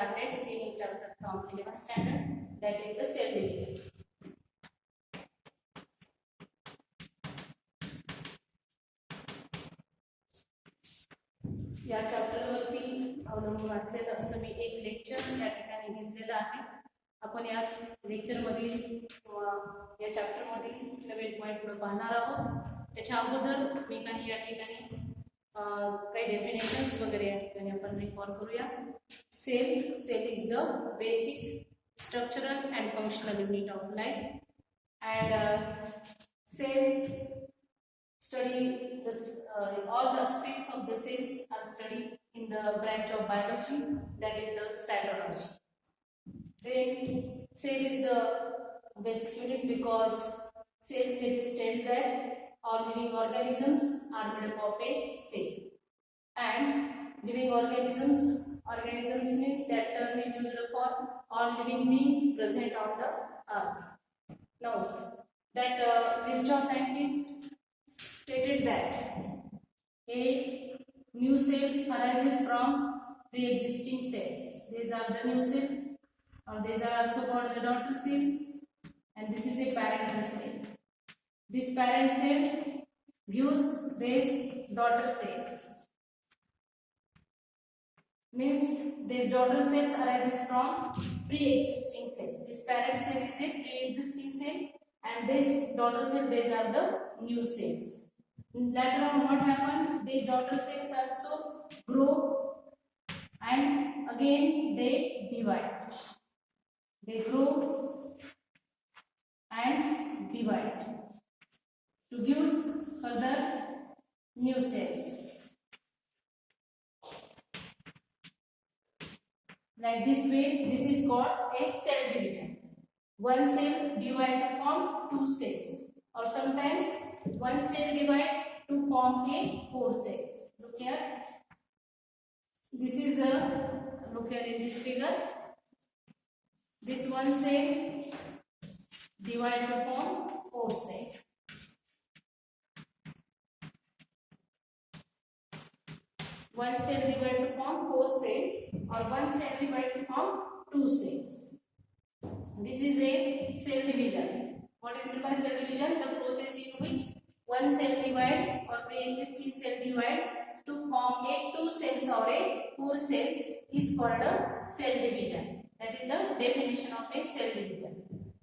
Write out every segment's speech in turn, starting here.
started in chapter from 11th standard, that is the cell division. या chapter वरती अवलंबून असलेलं असं मी एक लेक्चर या ठिकाणी घेतलेलं आहे. आपण या लेक्चर मध्ये या चॅप्टर मध्ये नवीन पॉइंट पुढे पाहणार आहोत. त्याच्या अगोदर मी काही या ठिकाणी काही डेफिनेशन्स वगैरे या ठिकाणी आपण रिकॉल करूया. Cell is the basic structural and functional unit of life and cell study all the aspects of the cells are studied in the branch of biology, that is the cytology. Then cell is the basic unit because cell theory states that all living organisms are made up of a cell, and living organisms means that term is used for all living beings present on the earth. Now that Virchow scientist stated that a new cell arises from pre-existing cells. These are the new cells, or these are also called the daughter cells, and this is a parental cell. This parent cell gives these daughter cells. Means these daughter cells arises from pre-existing cell. This parent cell is a pre-existing cell, and this daughter cell, these are the new cells. Later on, what happened? These daughter cells also grow and again they divide. They grow and divide to give further new cells. Like this way, this is called a cell division. One cell divides to form two cells, or sometimes one cell divides to form a 4 cells. Look here. This is a look here in this figure. This one cell divides to form 4 cells. One cell divides to form 4 cells, or one cell divides to form 2 cells. This is a cell division. What is meant by cell division? The process in which one cell divides or pre-existing cell divides to form a 2 cells or a 4 cells is called a cell division. That is the definition of a cell division.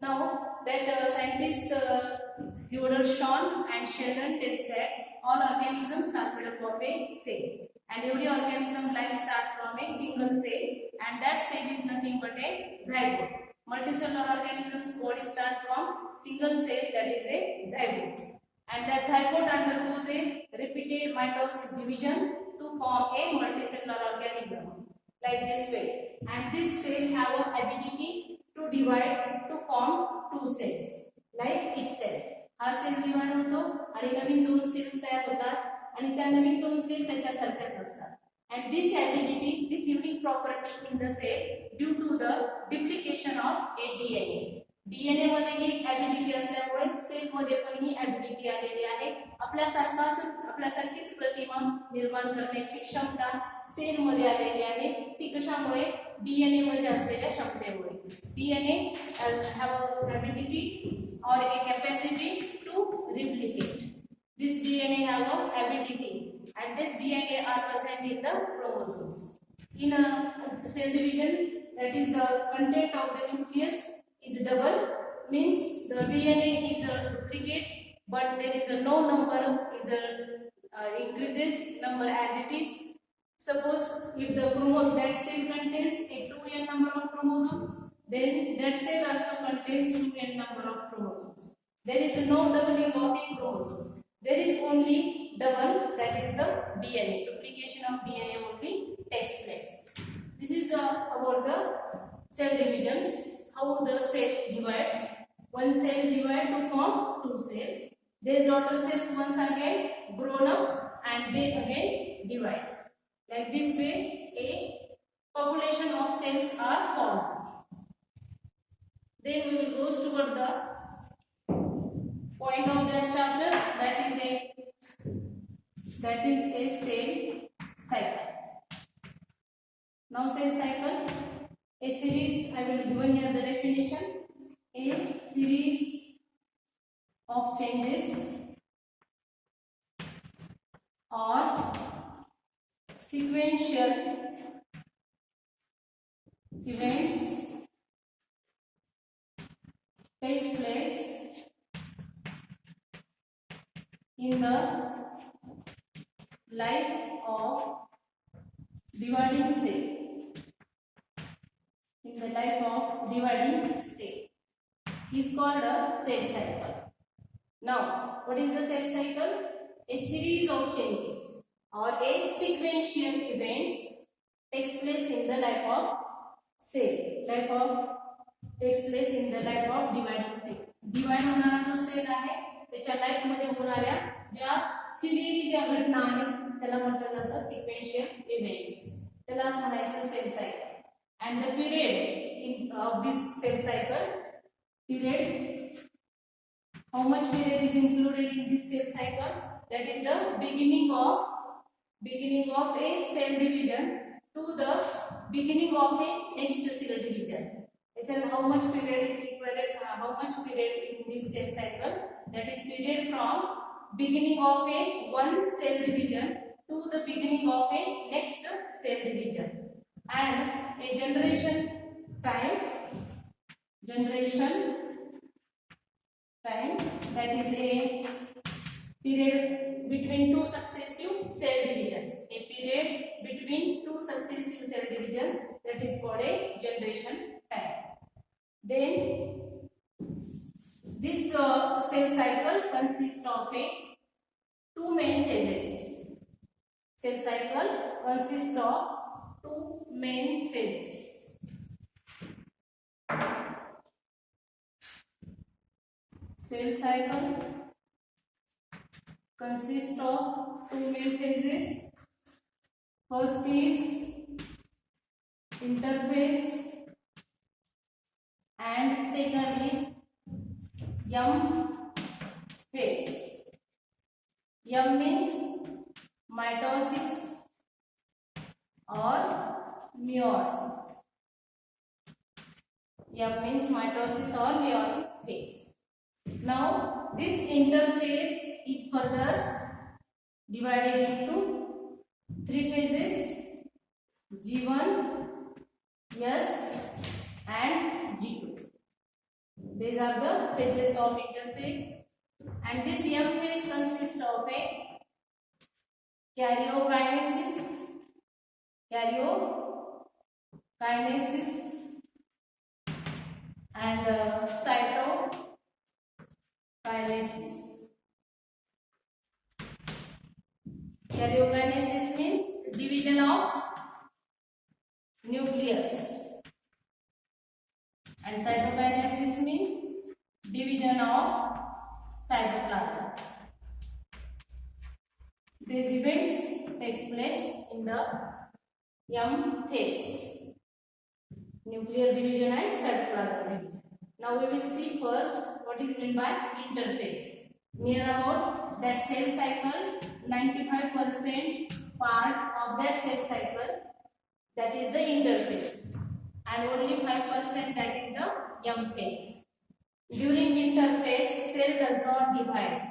Now that scientists Theodore Schwann and Sheldon tells that all organisms are made up of a cell, and every organism life starts from a single cell, and that cell is nothing but a zygote. Multicellular organisms body start from single cell, that is a zygote, and that zygote undergoes a repeated mitosis division to form a multicellular organism like this way, and this cell have a ability to divide to form 2 cells like itself. हा cell divide होतो आणि नवीन 2 sales तयार होतात, आणि त्या नवीन 2 cell त्याच्यासारख्याच असतात. And this ability, this unique property in the cell due to the duplication of a DNA. DNA मध्ये ही ability असल्यामुळे सेल मध्ये पण ही ॲबिलिटी आलेली आहे. आपल्यासारखीच प्रतिमा निर्माण करण्याची क्षमता सेल मध्ये आलेली आहे. ती कशामुळे? डीएनए मध्ये असलेल्या क्षमतेमुळे. DNA have ability or a capacity to replicate. This DNA have a ability, and this DNA are present in the chromosomes. In a cell division, that is the content of the nucleus is double, means the DNA is a duplicate, but there is a no number is a increases number as it is. Suppose if the that cell contains a 2n number of chromosomes, then that cell also contains 2n number of chromosomes. There is no doubling of a chromosomes. There is only double, that is the DNA. Duplication of DNA only takes place. This is about the cell division. How the cell divides. One cell divides to form 2 cells. These daughter cells once again grown up and they again divide. Like this way, a population of cells are formed. Then we will go toward the point of that chapter, that is a cell cycle. Now cell cycle, A series, I will given here the definition. A series of changes or sequential events takes place in the life of dividing cell. In the life of dividing cell is called a cell cycle. Now, what is the cell cycle? A series of changes or a sequential events takes place in the life of cell. Takes place in the life of dividing cell. Divide होणारा जो cell आहे त्याच्या life मध्ये होणाऱ्या ज्या serially ज्या घटना आहेत त्याला म्हटलं जातं सिक्वेन्शियल इव्हेंट्स. त्यालाच म्हणायचं cell cycle. And the period of this cell cycle, how much period is included in this cell cycle? That is the beginning of a cell division to the beginning of a next cell division. How much period is required? How much period in this cell cycle? That is period from beginning of a one cell division to the beginning of a next cell division. And a generation time that is a period between two successive cell divisions. A period between two successive cell divisions, that is called a generation time. Then this cell cycle consists of two main phases. Cell cycle consists of two main phases. Cell cycle consists of two main phases. First is interphase and second is M phase. M means mitosis or meiosis. M means mitosis or meiosis phase. Now this interphase is further divided into three phases: G1, S and G2. These are the phases of interphase, and this M phase consists of a karyokinesis and cytokinesis. Karyokinesis means division of nucleus, and cytokinesis means division of cytoplasm. These events takes place in the M phase, nuclear division and cytoplasm division. Now we will see first what is meant by interphase. Near about that cell cycle, 95% part of that cell cycle, that is the interphase, and only 5% that is the M phase. During interphase, cell does not divide.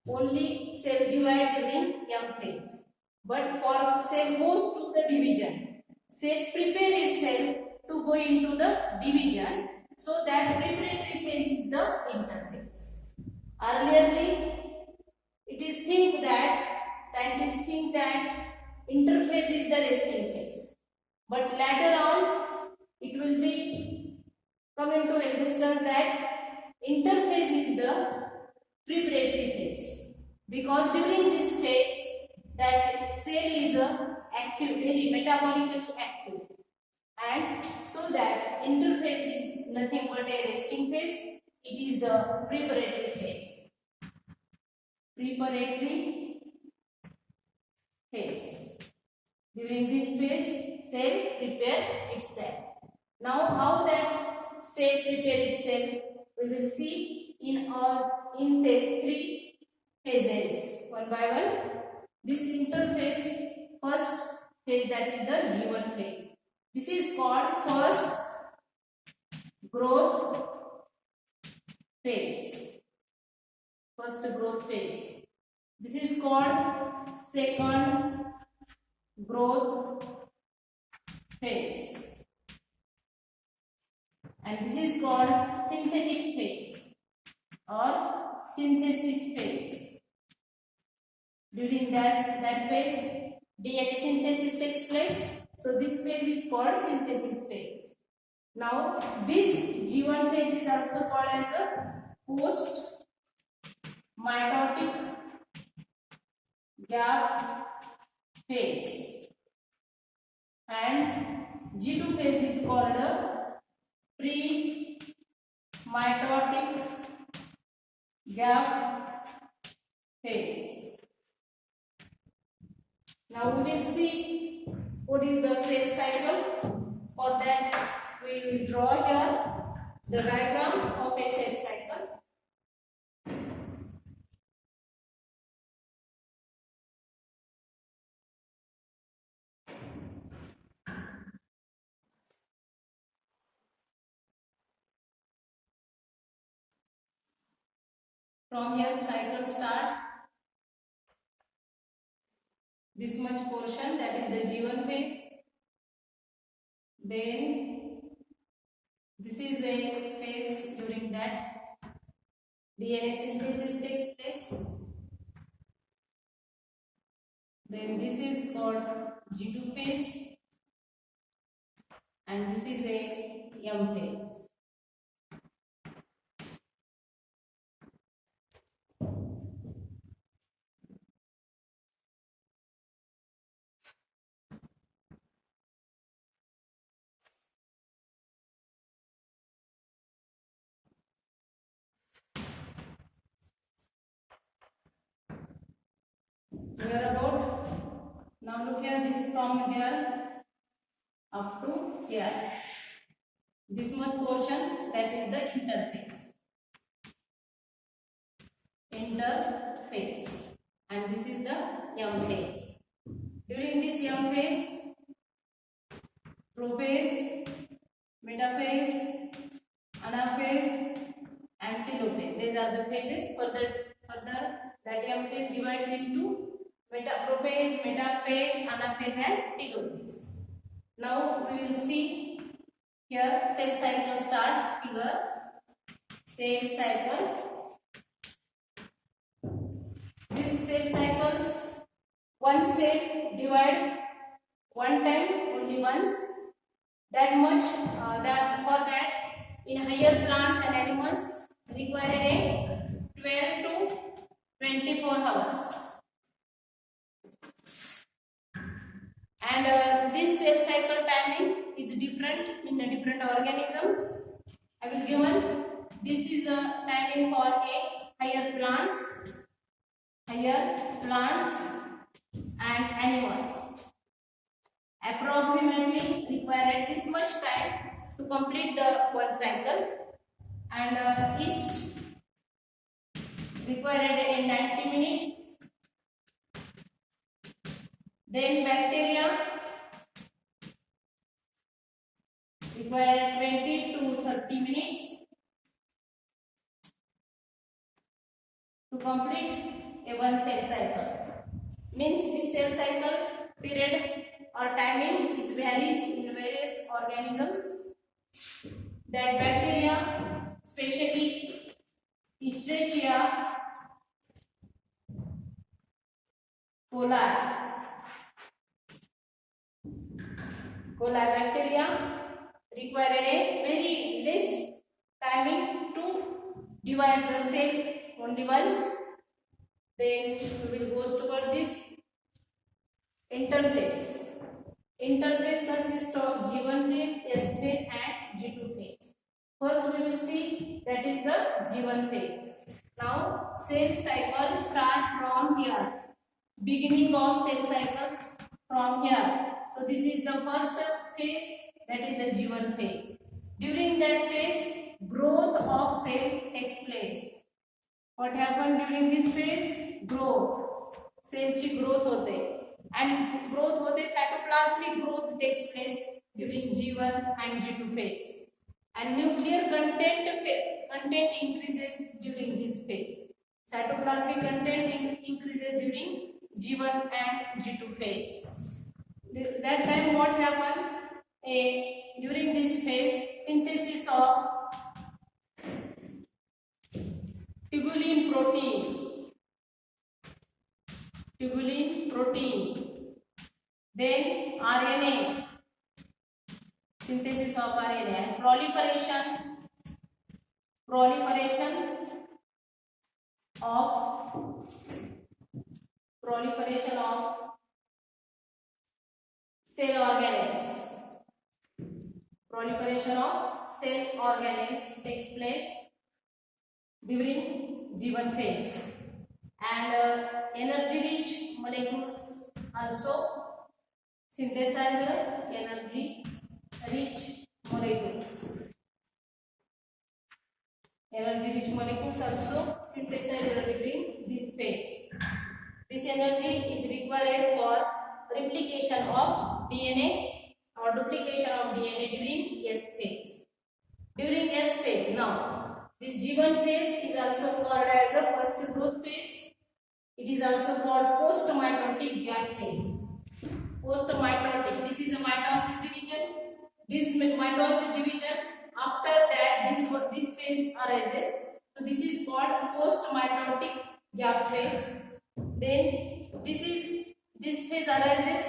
Only cell divide during M phase. But for cell goes to the division, cell prepare itself to go into the division, so that preparatory phase is the interphase. Earlierly, scientists think that interphase is the resting phase, but later on it will be come into existence that interphase is the preparatory phase, because during this phase that cell is active, very metabolically active, and so that interphase is nothing but a resting phase. It is the preparatory phase. During this phase, cell prepare itself. Now, how that cell prepare itself, we will see in these three phases, one by one. This interphase, first phase, that is the G1 phase. This is called first growth phase. First growth phase. This is called second growth phase. And this is called synthetic phase or synthesis phase. During that phase, DNA synthesis takes place. So this phase is called synthesis phase. Now this G1 phase is also called as a post mitotic gap phase, and G2 phase is called a pre-mitotic gap phase. Now we will see what is the cell cycle. For that we will draw here the diagram of a cell cycle. From here cycle start. This much portion, that is the G1 phase. Then this is a phase during that DNA synthesis takes place. Then this is called G2 phase, and this is a M phase. Clear about? Now look here, this from here up to here. This much portion, that is the interphase. Interphase. And this is the M phase. During this M phase, prophase, metaphase, anaphase, and telophase. These are the phases. Further that M phase divides into prophase, metaphase, anaphase, and telophase. Now we will see here cell cycle start. Here cell cycle. This cell cycles, one cell divide one time only once. That much that for that in higher plants and animals required a 12 to 24 hours. And this cell cycle timing is different in the different organisms. I will given this is a timing for a higher plants and animals. Approximately required this much time to complete the one cycle, and yeast required in 90 minutes. Then bacteria required 20 to 30 minutes to complete a one cell cycle. Means this cell cycle period or timing is varies in various organisms. That bacteria, especially Escherichia coli bacteria required a very less timing to divide the cell only once. Then we will go toward this interphase. Interphase consists of G1 phase, S phase, and G2 phase. First we will see that is the G1 phase. Now cell cycle start from here. Beginning of cell cycles from here. So this is the first phase, that is the G1 phase. During that phase, growth of cell takes place. What happened during this phase? Growth. Cellची growth होते. And growth होते, cytoplasmic growth takes place during G1 and G2 phase. and nuclear content increases during this phase. Cytoplasmic content increases during G1 and G2 phase. That time what happened? During this phase, synthesis of tubulin protein, then RNA, synthesis of RNA, and proliferation of cell organelles. Proliferation of cell organelles takes place during G1 phase, and energy-rich molecules also synthesized. Energy-rich molecules also synthesized during this phase. This energy is required for replication of DNA or duplication of DNA during S phase. During S phase, now this G1 phase is also called as a first growth phase. It is also called post-mitotic gap phase. Post-mitotic, this is a mitosis division. This mitosis division, after that this phase arises. So this is called post-mitotic gap phase. Then this phase arises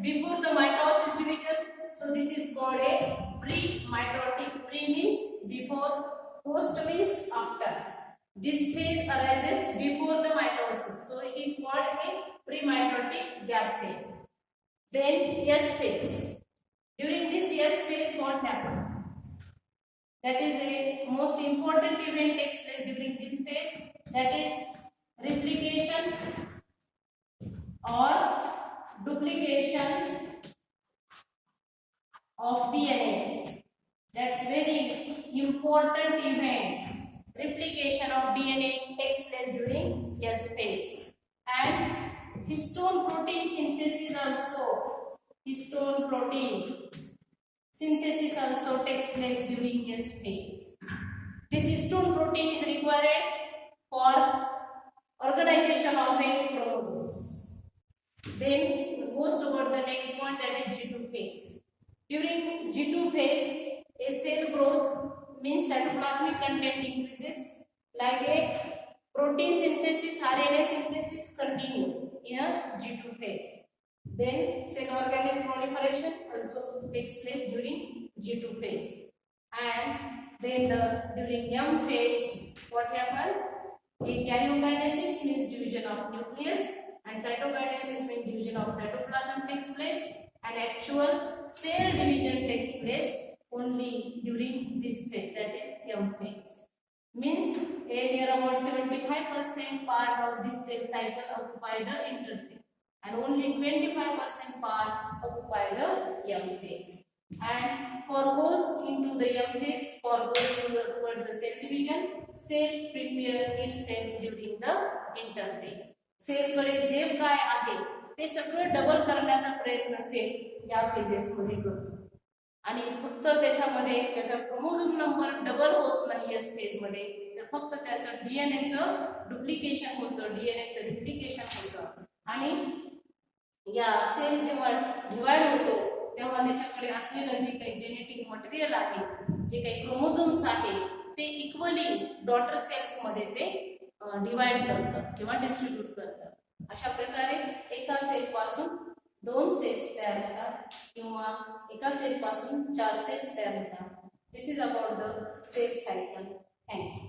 before the mitosis division. So this is called a pre-mitotic. Pre means before, post means after. This phase arises before the mitosis. So it is called a pre-mitotic gap phase. Then S phase. During this S phase, what happens? That is a most important event takes place during this phase. That is replication or duplication of DNA. That's very important event. Replication of DNA takes place during S phase. And histone protein synthesis also. Histone protein synthesis also takes place during S phase. This histone protein is required for organization of a chromosomes. Then goes toward the next point, that is G2 phase. During G2 phase, a cell growth means cytoplasmic content increases, like a protein synthesis, RNA synthesis continue in a G2 phase. Then cell organelle proliferation also takes place during G2 phase. And then during M phase, what happens? A karyokinesis means division of nucleus, and cytokinesis means division of cytoplasm takes place, and actual cell division takes place only during this phase, that is M phase. Means near about 75% part of this cell cycle occupy the interphase, and only 25% part occupy the M phase. And for goes into the M phase, for going toward the cell division, cell prepare itself during the interphase. Cell कडे जे काय आहे ते सगळं double करण्याचा प्रयत्न cell या phases मध्ये करतो, आणि फक्त त्याच्यामध्ये त्याचा क्रोमोझोम नंबर डबल होत नाही या फेज मध्ये, तर फक्त त्याचं डीएनए चं डुप्लिकेशन होतं, डीएनए चं रिप्लिकेशन होतं. आणि या सेल जेव्हा डिवाइड होतो तेव्हा त्याच्याकडे असलेलं जे काही जेनेटिक मटेरियल आहे, जे काही क्रोमोझोम्स आहे, ते इक्वली डॉटर सेल्स मध्ये ते डिवाइड करतात किंवा डिस्ट्रीब्यूट करतात. अशा प्रकारे एका सेल पासून 2 सेल्स तयार होतात किंवा एका सेल पासून 4 सेल्स तयार होतात. This is about the cell cycle. Thank you.